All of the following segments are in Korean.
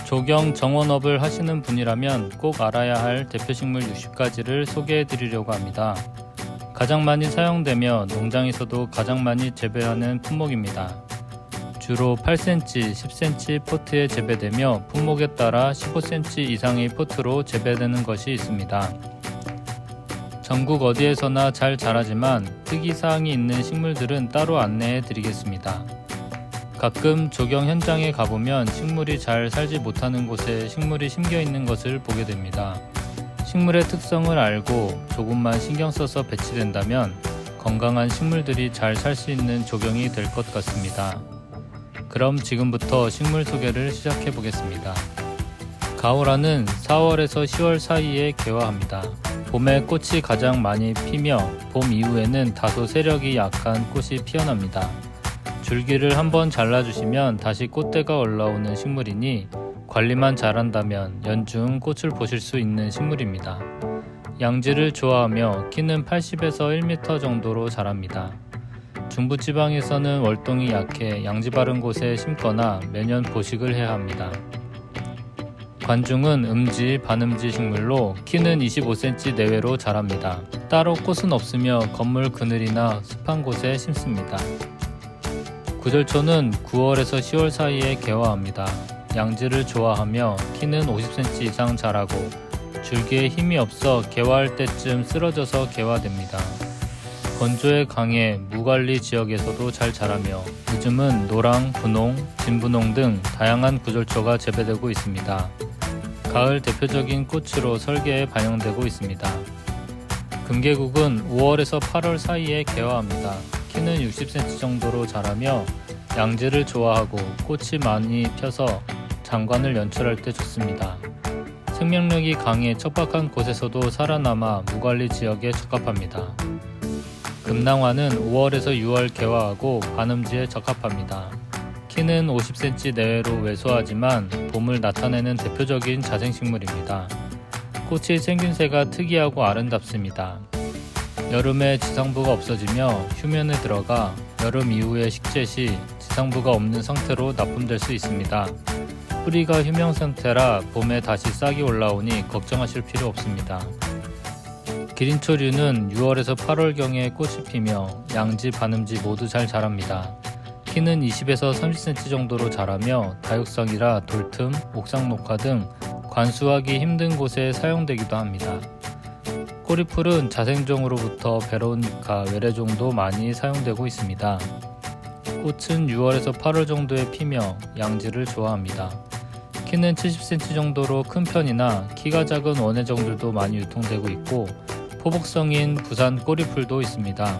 조경 정원업을 하시는 분이라면 꼭 알아야 할 대표식물 60가지를 소개해 드리려고 합니다. 가장 많이 사용되며 농장에서도 가장 많이 재배하는 품목입니다. 주로 8cm, 10cm 포트에 재배되며 품목에 따라 15cm 이상의 포트로 재배되는 것이 있습니다. 전국 어디에서나 잘 자라지만 특이사항이 있는 식물들은 따로 안내해 드리겠습니다. 가끔 조경 현장에 가보면 식물이 잘 살지 못하는 곳에 식물이 심겨 있는 것을 보게 됩니다. 식물의 특성을 알고 조금만 신경 써서 배치된다면 건강한 식물들이 잘 살 수 있는 조경이 될 것 같습니다. 그럼 지금부터 식물 소개를 시작해 보겠습니다. 가오라는 4월에서 10월 사이에 개화합니다. 봄에 꽃이 가장 많이 피며 봄 이후에는 다소 세력이 약한 꽃이 피어납니다. 줄기를 한번 잘라주시면 다시 꽃대가 올라오는 식물이니 관리만 잘한다면 연중 꽃을 보실 수 있는 식물입니다. 양지를 좋아하며 키는 80에서 1m 정도로 자랍니다. 중부지방에서는 월동이 약해 양지 바른 곳에 심거나 매년 보식을 해야 합니다. 관중은 음지, 반음지 식물로 키는 25cm 내외로 자랍니다. 따로 꽃은 없으며 건물 그늘이나 습한 곳에 심습니다. 구절초는 9월에서 10월 사이에 개화합니다. 양지를 좋아하며 키는 50cm 이상 자라고 줄기에 힘이 없어 개화할 때쯤 쓰러져서 개화됩니다. 건조에 강해 무관리 지역에서도 잘 자라며 요즘은 노랑, 분홍, 진분홍 등 다양한 구절초가 재배되고 있습니다. 가을 대표적인 꽃으로 설계에 반영되고 있습니다. 금계국은 5월에서 8월 사이에 개화합니다. 키는 60cm 정도로 자라며 양지를 좋아하고 꽃이 많이 펴서 장관을 연출할 때 좋습니다. 생명력이 강해 척박한 곳에서도 살아남아 무관리 지역에 적합합니다. 금낭화는 5월에서 6월 개화하고 반음지에 적합합니다. 키는 50cm 내외로 왜소하지만 봄을 나타내는 대표적인 자생식물입니다. 꽃이 생김새가 특이하고 아름답습니다. 여름에 지상부가 없어지며 휴면에 들어가 여름 이후의 식재 시 지상부가 없는 상태로 납품될 수 있습니다. 뿌리가 휴명 상태라 봄에 다시 싹이 올라오니 걱정하실 필요 없습니다. 기린초류는 6월에서 8월경에 꽃이 피며 양지, 반음지 모두 잘 자랍니다. 키는 20에서 30cm 정도로 자라며 다육성이라 돌틈, 옥상 녹화 등 관수하기 힘든 곳에 사용되기도 합니다. 꼬리풀은 자생종으로부터 베로니카, 외래종도 많이 사용되고 있습니다. 꽃은 6월에서 8월 정도에 피며 양지를 좋아합니다. 키는 70cm 정도로 큰 편이나 키가 작은 원예종들도 많이 유통되고 있고 포복성인 부산 꼬리풀도 있습니다.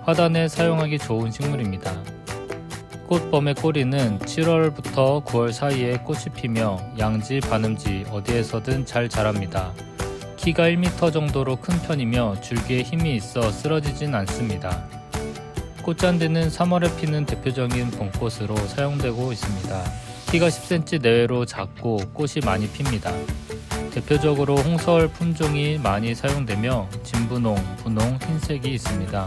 화단에 사용하기 좋은 식물입니다. 꽃범의 꼬리는 7월부터 9월 사이에 꽃이 피며 양지, 반음지 어디에서든 잘 자랍니다. 키가 1m 정도로 큰 편이며 줄기에 힘이 있어 쓰러지진 않습니다. 꽃잔디는 3월에 피는 대표적인 봄꽃으로 사용되고 있습니다. 키가 10cm 내외로 작고 꽃이 많이 핍니다. 대표적으로 홍서울 품종이 많이 사용되며 진분홍, 분홍, 흰색이 있습니다.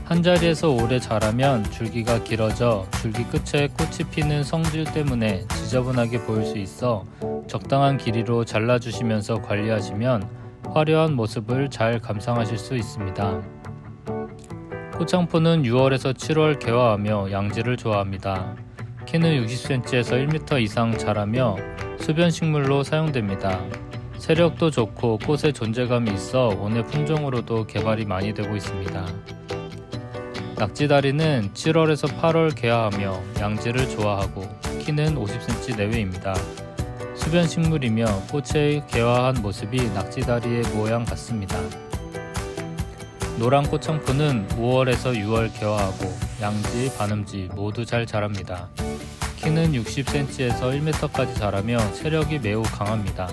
한자리에서 오래 자라면 줄기가 길어져 줄기 끝에 꽃이 피는 성질 때문에 지저분하게 보일 수 있어 적당한 길이로 잘라주시면서 관리하시면 화려한 모습을 잘 감상하실 수 있습니다. 꽃창포는 6월에서 7월 개화하며 양지를 좋아합니다. 키는 60cm에서 1m 이상 자라며 수변식물로 사용됩니다. 세력도 좋고 꽃의 존재감이 있어 원예 품종으로도 개발이 많이 되고 있습니다. 낙지다리는 7월에서 8월 개화하며 양지를 좋아하고 키는 50cm 내외입니다. 수변식물이며 꽃의 개화한 모습이 낙지다리의 모양 같습니다. 노란 꽃창포는 5월에서 6월 개화하고 양지, 반음지 모두 잘 자랍니다. 키는 60cm에서 1m까지 자라며 체력이 매우 강합니다.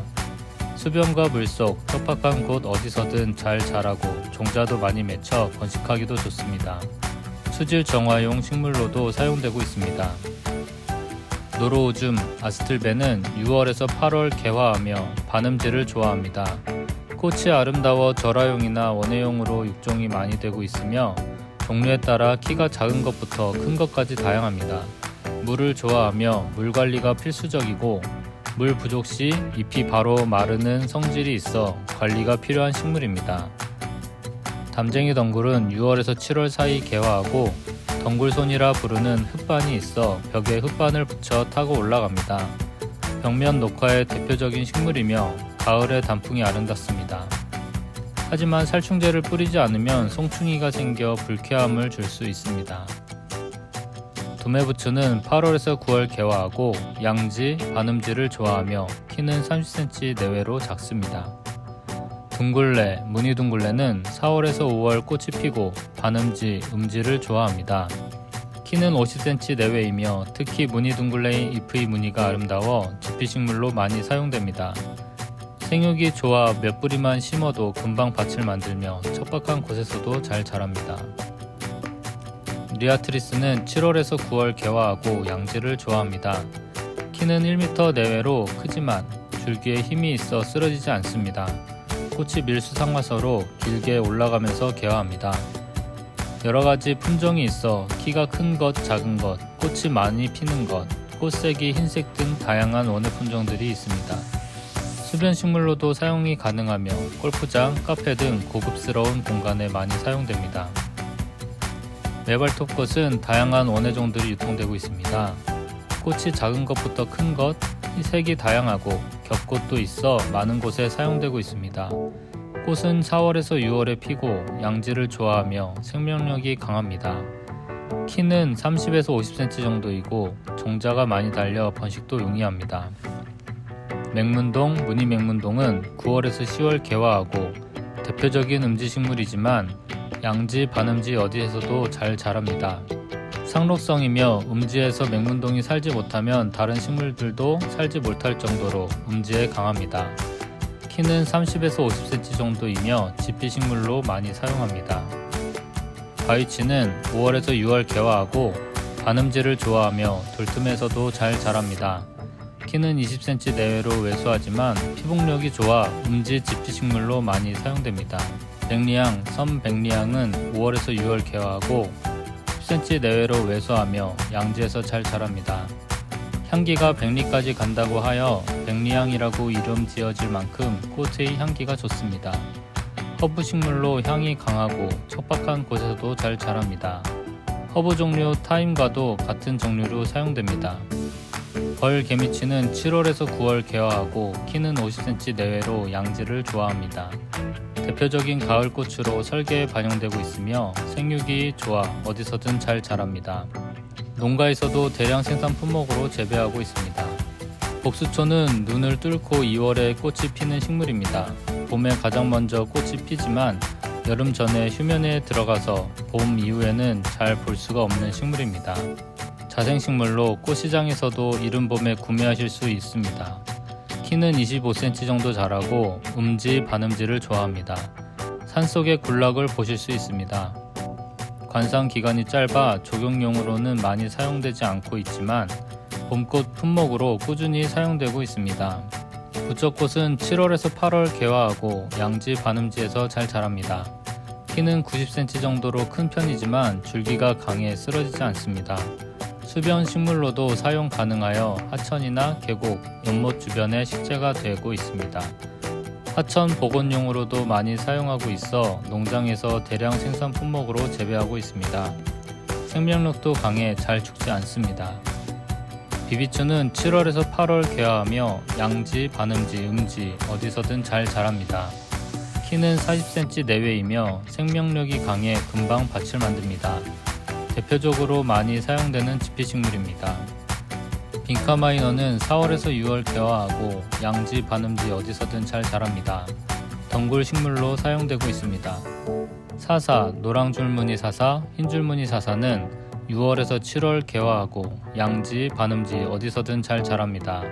수변과 물속, 척박한 곳 어디서든 잘 자라고 종자도 많이 맺혀 번식하기도 좋습니다. 수질 정화용 식물로도 사용되고 있습니다. 노로우즘, 아스틀베는 6월에서 8월 개화하며 반음지를 좋아합니다. 꽃이 아름다워 절화용이나 원예용으로 육종이 많이 되고 있으며 종류에 따라 키가 작은 것부터 큰 것까지 다양합니다. 물을 좋아하며 물 관리가 필수적이고 물 부족 시 잎이 바로 마르는 성질이 있어 관리가 필요한 식물입니다. 담쟁이 덩굴은 6월에서 7월 사이 개화하고 덩굴손이라 부르는 흙반이 있어 벽에 흙반을 붙여 타고 올라갑니다. 벽면 녹화의 대표적인 식물이며 가을에 단풍이 아름답습니다. 하지만 살충제를 뿌리지 않으면 송충이가 생겨 불쾌함을 줄 수 있습니다. 두메부츠는 8월에서 9월 개화하고 양지, 반음지를 좋아하며 키는 30cm 내외로 작습니다. 둥글레, 무늬둥글레는 4월에서 5월 꽃이 피고 반음지, 음지를 좋아합니다. 키는 50cm 내외이며 특히 무늬둥글레의 잎의 무늬가 아름다워 지피식물로 많이 사용됩니다. 생육이 좋아 몇 뿌리만 심어도 금방 밭을 만들며 척박한 곳에서도 잘 자랍니다. 리아트리스는 7월에서 9월 개화하고 양지를 좋아합니다. 키는 1m 내외로 크지만 줄기에 힘이 있어 쓰러지지 않습니다. 꽃이 밀수상화서로 길게 올라가면서 개화합니다. 여러가지 품종이 있어 키가 큰 것, 작은 것, 꽃이 많이 피는 것, 꽃색이 흰색 등 다양한 원예 품종들이 있습니다. 수변식물로도 사용이 가능하며 골프장, 카페 등 고급스러운 공간에 많이 사용됩니다. 메발톱꽃은 다양한 원예종들이 유통되고 있습니다. 꽃이 작은 것부터 큰 것, 색이 다양하고 겹꽃도 있어 많은 곳에 사용되고 있습니다. 꽃은 4월에서 6월에 피고 양지를 좋아하며 생명력이 강합니다. 키는 30에서 50cm 정도이고 종자가 많이 달려 번식도 용이합니다. 맹문동, 무늬맹문동은 9월에서 10월 개화하고 대표적인 음지식물이지만 양지, 반음지 어디에서도 잘 자랍니다. 상록성이며 음지에서 맹문동이 살지 못하면 다른 식물들도 살지 못할 정도로 음지에 강합니다. 키는 30에서 50cm 정도이며 지피식물로 많이 사용합니다. 바위치는 5월에서 6월 개화하고 반음지를 좋아하며 돌틈에서도 잘 자랍니다. 키는 20cm 내외로 왜소하지만 피복력이 좋아 음지 지피식물로 많이 사용됩니다. 백리향, 섬백리향은 5월에서 6월 개화하고 10cm 내외로 왜소하며 양지에서 잘 자랍니다. 향기가 백리까지 간다고 하여 백리향이라고 이름 지어질 만큼 꽃의 향기가 좋습니다. 허브 식물로 향이 강하고 척박한 곳에서도 잘 자랍니다. 허브 종류 타임과도 같은 종류로 사용됩니다. 벌개미치는 7월에서 9월 개화하고 키는 50cm 내외로 양지를 좋아합니다. 대표적인 가을꽃으로 설계에 반영되고 있으며 생육이 좋아 어디서든 잘 자랍니다. 농가에서도 대량 생산 품목으로 재배하고 있습니다. 복수초는 눈을 뚫고 2월에 꽃이 피는 식물입니다. 봄에 가장 먼저 꽃이 피지만 여름 전에 휴면에 들어가서 봄 이후에는 잘 볼 수가 없는 식물입니다. 자생식물로 꽃시장에서도 이른 봄에 구매하실 수 있습니다. 키는 25cm 정도 자라고 음지, 반음지를 좋아합니다. 산속의 군락을 보실 수 있습니다. 관상 기간이 짧아 조경용으로는 많이 사용되지 않고 있지만 봄꽃 품목으로 꾸준히 사용되고 있습니다. 부쩍꽃은 7월에서 8월 개화하고 양지, 반음지에서 잘 자랍니다. 키는 90cm 정도로 큰 편이지만 줄기가 강해 쓰러지지 않습니다. 수변 식물로도 사용 가능하여 하천이나 계곡, 연못 주변에 식재가 되고 있습니다. 하천 복원용으로도 많이 사용하고 있어 농장에서 대량 생산 품목으로 재배하고 있습니다. 생명력도 강해 잘 죽지 않습니다. 비비추는 7월에서 8월 개화하며 양지, 반음지, 음지 어디서든 잘 자랍니다. 키는 40cm 내외이며 생명력이 강해 금방 밭을 만듭니다. 대표적으로 많이 사용되는 지피식물입니다. 빈카마이너는 4월에서 6월 개화하고 양지, 반음지 어디서든 잘 자랍니다. 덩굴 식물로 사용되고 있습니다. 사사, 노랑줄무늬 사사, 흰줄무늬 사사는 6월에서 7월 개화하고 양지, 반음지 어디서든 잘 자랍니다.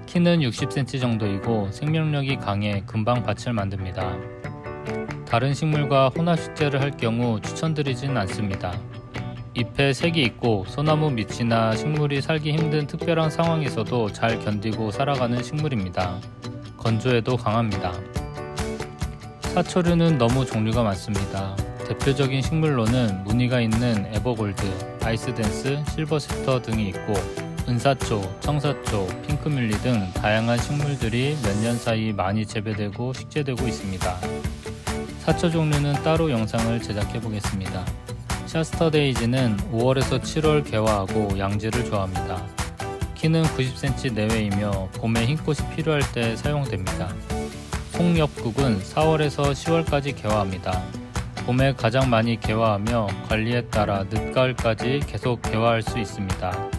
키는 60cm 정도이고 생명력이 강해 금방 밭을 만듭니다. 다른 식물과 혼합 식재를 할 경우 추천드리진 않습니다. 잎에 색이 있고 소나무 밑이나 식물이 살기 힘든 특별한 상황에서도 잘 견디고 살아가는 식물입니다. 건조에도 강합니다. 사초류는 너무 종류가 많습니다. 대표적인 식물로는 무늬가 있는 에버골드, 아이스댄스, 실버스터 등이 있고 은사초, 청사초, 핑크뮬리 등 다양한 식물들이 몇 년 사이 많이 재배되고 식재되고 있습니다. 사초 종류는 따로 영상을 제작해 보겠습니다. 샤스터데이지는 5월에서 7월 개화하고 양지를 좋아합니다. 키는 90cm 내외이며 봄에 흰꽃이 필요할 때 사용됩니다. 송엽국은 4월에서 10월까지 개화합니다. 봄에 가장 많이 개화하며 관리에 따라 늦가을까지 계속 개화할 수 있습니다.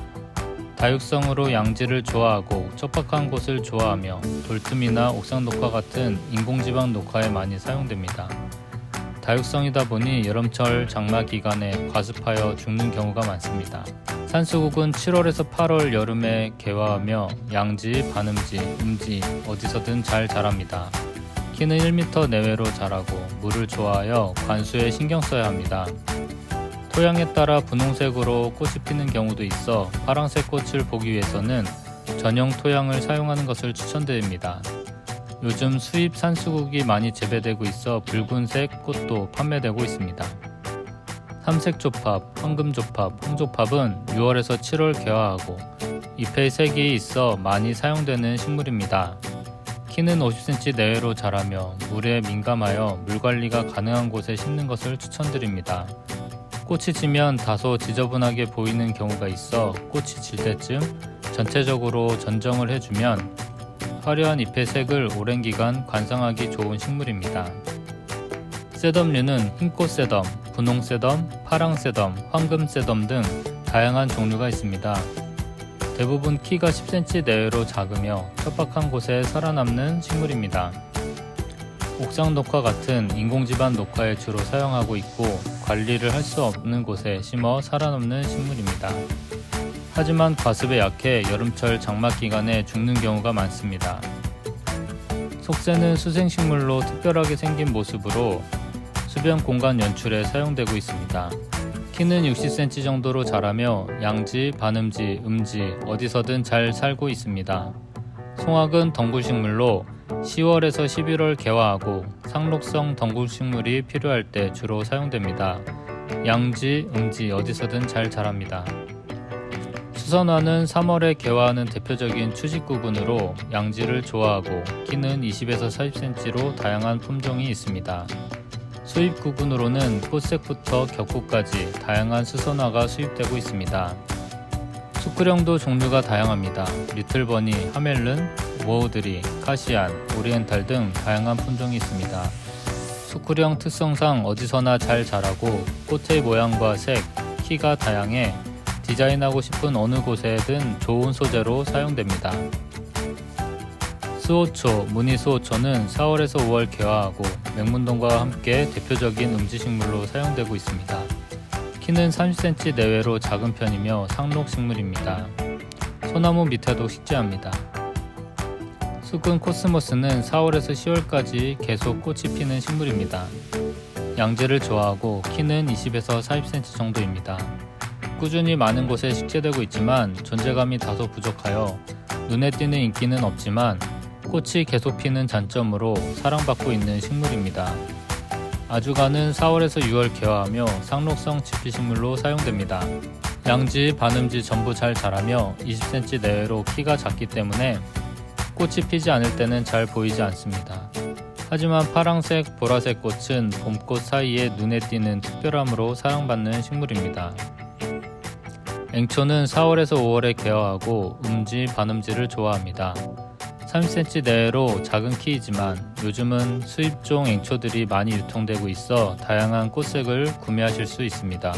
다육성으로 양지를 좋아하고 척박한 곳을 좋아하며 돌틈이나 옥상 녹화 같은 인공지방 녹화에 많이 사용됩니다. 다육성이다 보니 여름철 장마 기간에 과습하여 죽는 경우가 많습니다. 산수국은 7월에서 8월 여름에 개화하며 양지, 반음지, 음지 어디서든 잘 자랍니다. 키는 1m 내외로 자라고 물을 좋아하여 관수에 신경 써야 합니다. 토양에 따라 분홍색으로 꽃이 피는 경우도 있어 파란색 꽃을 보기 위해서는 전용 토양을 사용하는 것을 추천드립니다. 요즘 수입 산수국이 많이 재배되고 있어 붉은색 꽃도 판매되고 있습니다. 삼색조팝, 황금조팝, 홍조팝은 6월에서 7월 개화하고 잎의 색이 있어 많이 사용되는 식물입니다. 키는 50cm 내외로 자라며 물에 민감하여 물관리가 가능한 곳에 심는 것을 추천드립니다. 꽃이 지면 다소 지저분하게 보이는 경우가 있어 꽃이 질 때쯤 전체적으로 전정을 해주면 화려한 잎의 색을 오랜 기간 관상하기 좋은 식물입니다. 셋덤류는 흰꽃 셋덤, 분홍 셋덤, 파랑 셋덤, 황금 셋덤 등 다양한 종류가 있습니다. 대부분 키가 10cm 내외로 작으며 척박한 곳에 살아남는 식물입니다. 옥상 녹화 같은 인공지방 녹화에 주로 사용하고 있고 관리를 할 수 없는 곳에 심어 살아남는 식물입니다. 하지만 과습에 약해 여름철 장마 기간에 죽는 경우가 많습니다. 속세는 수생식물로 특별하게 생긴 모습으로 수변 공간 연출에 사용되고 있습니다. 키는 60cm 정도로 자라며 양지, 반음지, 음지 어디서든 잘 살고 있습니다. 송악은 덩굴식물로 10월에서 11월 개화하고 상록성 덩굴식물이 필요할 때 주로 사용됩니다. 양지, 음지 어디서든 잘 자랍니다. 수선화는 3월에 개화하는 대표적인 추식구근으로 양지를 좋아하고 키는 20에서 40cm로 다양한 품종이 있습니다. 수입구근으로는 꽃색부터 격구까지 다양한 수선화가 수입되고 있습니다. 수크령도 종류가 다양합니다. 리틀버니, 하멜른, 워우드리, 카시안, 오리엔탈 등 다양한 품종이 있습니다. 수크령 특성상 어디서나 잘 자라고 꽃의 모양과 색, 키가 다양해 디자인하고 싶은 어느 곳에든 좋은 소재로 사용됩니다. 수호초, 무늬수호초는 4월에서 5월 개화하고 맹문동과 함께 대표적인 음지식물로 사용되고 있습니다. 키는 30cm 내외로 작은 편이며 상록식물입니다. 소나무 밑에도 식재합니다. 수근 코스모스는 4월에서 10월까지 계속 꽃이 피는 식물입니다. 양지를 좋아하고 키는 20에서 40cm 정도입니다. 꾸준히 많은 곳에 식재되고 있지만 존재감이 다소 부족하여 눈에 띄는 인기는 없지만 꽃이 계속 피는 장점으로 사랑받고 있는 식물입니다. 아주가는 4월에서 6월 개화하며 상록성 지피식물로 사용됩니다. 양지, 반음지 전부 잘 자라며 20cm 내외로 키가 작기 때문에 꽃이 피지 않을 때는 잘 보이지 않습니다. 하지만 파랑색, 보라색 꽃은 봄꽃 사이에 눈에 띄는 특별함으로 사랑받는 식물입니다. 앵초는 4월에서 5월에 개화하고 음지, 반음지를 좋아합니다. 30cm 내외로 작은 키이지만 요즘은 수입종 앵초들이 많이 유통되고 있어 다양한 꽃색을 구매하실 수 있습니다.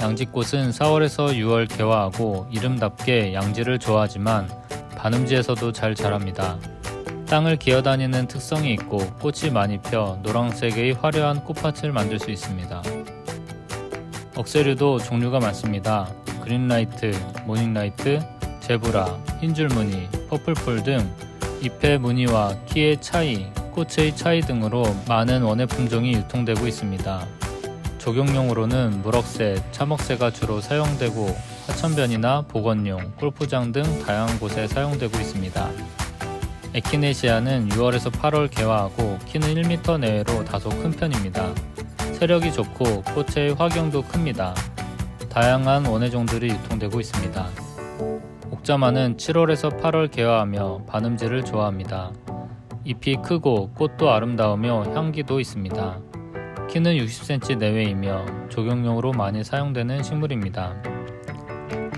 양지꽃은 4월에서 6월 개화하고 이름답게 양지를 좋아하지만 반음지에서도 잘 자랍니다. 땅을 기어다니는 특성이 있고 꽃이 많이 펴 노란색의 화려한 꽃밭을 만들 수 있습니다. 억새류도 종류가 많습니다. 그린라이트, 모닝라이트, 제브라, 흰줄무늬, 퍼플풀 등 잎의 무늬와 키의 차이, 꽃의 차이 등으로 많은 원예 품종이 유통되고 있습니다. 조경용으로는 물억새, 참억새가 주로 사용되고 하천변이나 복원용, 골프장 등 다양한 곳에 사용되고 있습니다. 에키네시아는 6월에서 8월 개화하고 키는 1m 내외로 다소 큰 편입니다. 세력이 좋고 꽃의 화경도 큽니다. 다양한 원예종들이 유통되고 있습니다. 옥자마는 7월에서 8월 개화하며 반음지를 좋아합니다. 잎이 크고 꽃도 아름다우며 향기도 있습니다. 키는 60cm 내외이며 조경용으로 많이 사용되는 식물입니다.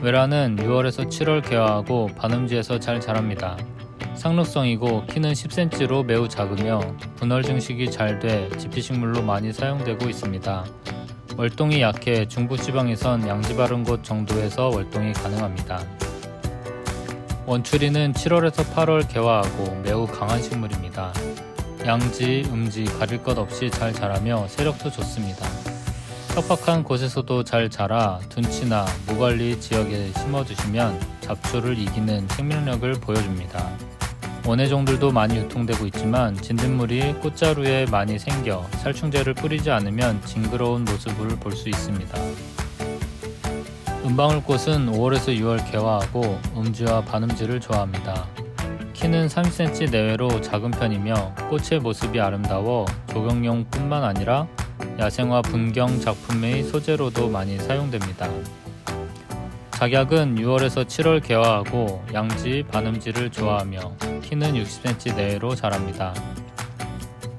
외라는 6월에서 7월 개화하고 반음지에서 잘 자랍니다. 상록성이고 키는 10cm로 매우 작으며 분월 증식이 잘 돼 지피식물로 많이 사용되고 있습니다. 월동이 약해 중부지방에선 양지 바른 곳 정도에서 월동이 가능합니다. 원추리는 7월에서 8월 개화하고 매우 강한 식물입니다. 양지, 음지 가릴 것 없이 잘 자라며 세력도 좋습니다. 척박한 곳에서도 잘 자라 둔치나 무관리 지역에 심어주시면 잡초를 이기는 생명력을 보여줍니다. 원예종들도 많이 유통되고 있지만 진딧물이 꽃자루에 많이 생겨 살충제를 뿌리지 않으면 징그러운 모습을 볼 수 있습니다. 은방울꽃은 5월에서 6월 개화하고 음지와 반음지를 좋아합니다. 키는 30cm 내외로 작은 편이며 꽃의 모습이 아름다워 조경용 뿐만 아니라 야생화 분경 작품의 소재로도 많이 사용됩니다. 작약은 6월에서 7월 개화하고 양지, 반음지를 좋아하며 키는 60cm 내외로 자랍니다.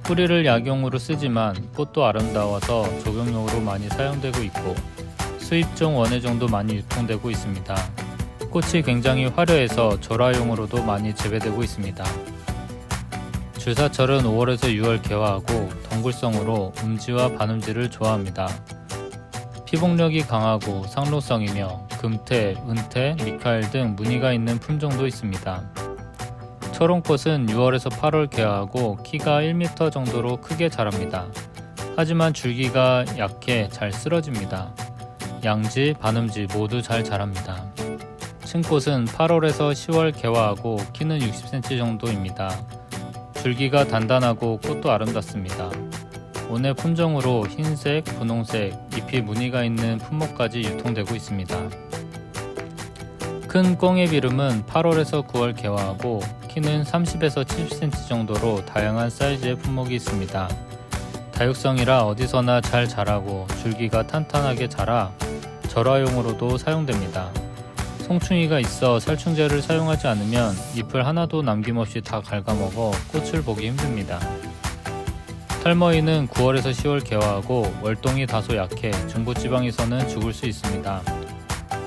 뿌리를 약용으로 쓰지만 꽃도 아름다워서 조경용으로 많이 사용되고 있고 수입종 원예종도 많이 유통되고 있습니다. 꽃이 굉장히 화려해서 절화용으로도 많이 재배되고 있습니다. 줄사철은 5월에서 6월 개화하고 덩굴성으로 음지와 반음지를 좋아합니다. 피복력이 강하고 상로성이며 금태, 은태, 미카엘 등 무늬가 있는 품종도 있습니다. 초롱꽃은 6월에서 8월 개화하고 키가 1m 정도로 크게 자랍니다. 하지만 줄기가 약해 잘 쓰러집니다. 양지, 반음지 모두 잘 자랍니다. 층꽃은 8월에서 10월 개화하고 키는 60cm 정도입니다. 줄기가 단단하고 꽃도 아름답습니다. 원예 품종으로 흰색, 분홍색, 잎이 무늬가 있는 품목까지 유통되고 있습니다. 큰 꽁의비름은 8월에서 9월 개화하고 키는 30에서 70cm 정도로 다양한 사이즈의 품목이 있습니다. 다육성이라 어디서나 잘 자라고 줄기가 탄탄하게 자라 절화용으로도 사용됩니다. 송충이가 있어 살충제를 사용하지 않으면 잎을 하나도 남김없이 다 갉아먹어 꽃을 보기 힘듭니다. 탈머이는 9월에서 10월 개화하고 월동이 다소 약해 중부지방에서는 죽을 수 있습니다.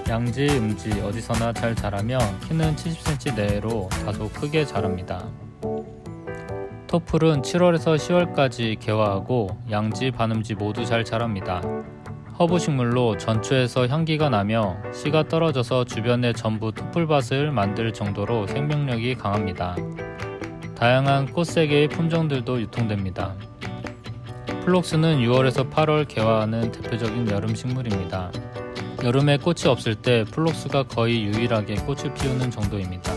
양지, 음지 어디서나 잘 자라며 키는 70cm 내외로 다소 크게 자랍니다. 토풀은 7월에서 10월까지 개화하고 양지, 반음지 모두 잘 자랍니다. 허브식물로 전초에서 향기가 나며 씨가 떨어져서 주변에 전부 토풀밭을 만들 정도로 생명력이 강합니다. 다양한 꽃세계의 품종들도 유통됩니다. 플록스는 6월에서 8월 개화하는 대표적인 여름 식물입니다. 여름에 꽃이 없을 때 플록스가 거의 유일하게 꽃을 피우는 정도입니다.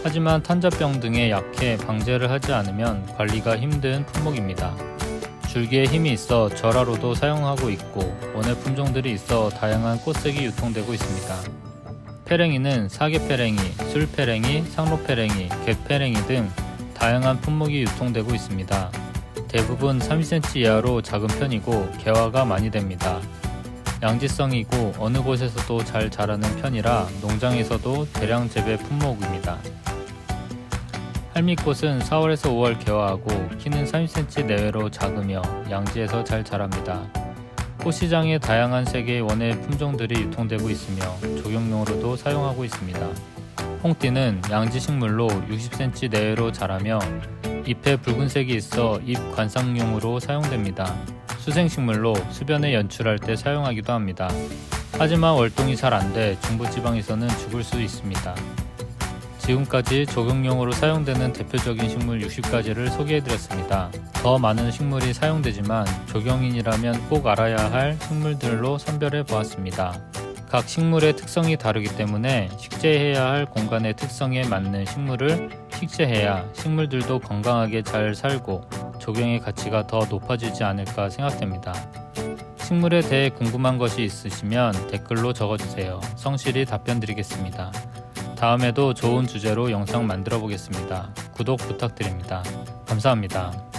하지만 탄저병 등에 약해 방제를 하지 않으면 관리가 힘든 품목입니다. 줄기에 힘이 있어 절화로도 사용하고 있고 원예 품종들이 있어 다양한 꽃색이 유통되고 있습니다. 페랭이는 사계페랭이, 술페랭이, 상로페랭이, 갯페랭이 등 다양한 품목이 유통되고 있습니다. 대부분 30cm 이하로 작은 편이고 개화가 많이 됩니다. 양지성이고 어느 곳에서도 잘 자라는 편이라 농장에서도 대량 재배 품목입니다. 할미꽃은 4월에서 5월 개화하고 키는 30cm 내외로 작으며 양지에서 잘 자랍니다. 꽃시장에 다양한 색의 원예 품종들이 유통되고 있으며 조경용으로도 사용하고 있습니다. 홍띠는 양지식물로 60cm 내외로 자라며 잎에 붉은색이 있어 잎 관상용으로 사용됩니다. 수생식물로 수변에 연출할 때 사용하기도 합니다. 하지만 월동이 잘 안돼 중부지방에서는 죽을 수 있습니다. 지금까지 조경용으로 사용되는 대표적인 식물 60가지를 소개해드렸습니다. 더 많은 식물이 사용되지만 조경인이라면 꼭 알아야 할 식물들로 선별해 보았습니다. 각 식물의 특성이 다르기 때문에 식재해야 할 공간의 특성에 맞는 식물을 식재해야 식물들도 건강하게 잘 살고 조경의 가치가 더 높아지지 않을까 생각됩니다. 식물에 대해 궁금한 것이 있으시면 댓글로 적어주세요. 성실히 답변 드리겠습니다. 다음에도 좋은 주제로 영상 만들어 보겠습니다. 구독 부탁드립니다. 감사합니다.